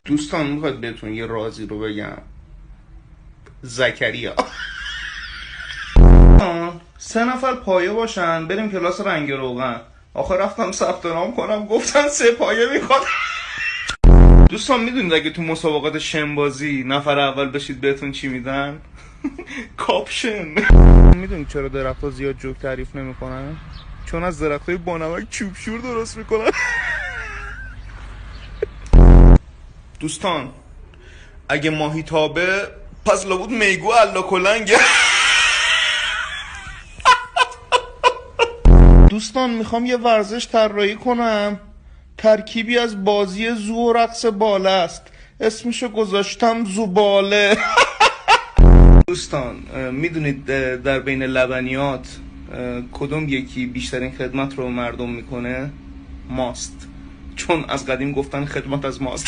دوستان میخواد بهتون یه رازی رو بگم. زکریا 3 نفر پایه باشن بریم کلاس رنگ روغن. آخه رفتم ثبت نام کنم گفتن 3 پایه میخواد. دوستان میدونید اگه تو مسابقات شنبازی نفر اول بشید بهتون چی میدن؟ کاپشن. میدونید چرا درخت‌ها زیاد جوک تعریف نمیکنن؟ چون از درخت‌های بانمک چوب شور درست میکنن. دوستان اگه ماهی تابه پس لابد میگو الا کلنگه. دوستان میخوام یه ورزش طراحی کنم، ترکیبی از بازی زو و رقص باله است، اسمشو گذاشتم زوباله. دوستان میدونید در بین لبنیات کدوم یکی بیشترین خدمت رو مردم میکنه؟ ماست. چون از قدیم گفتن خدمت از ماست.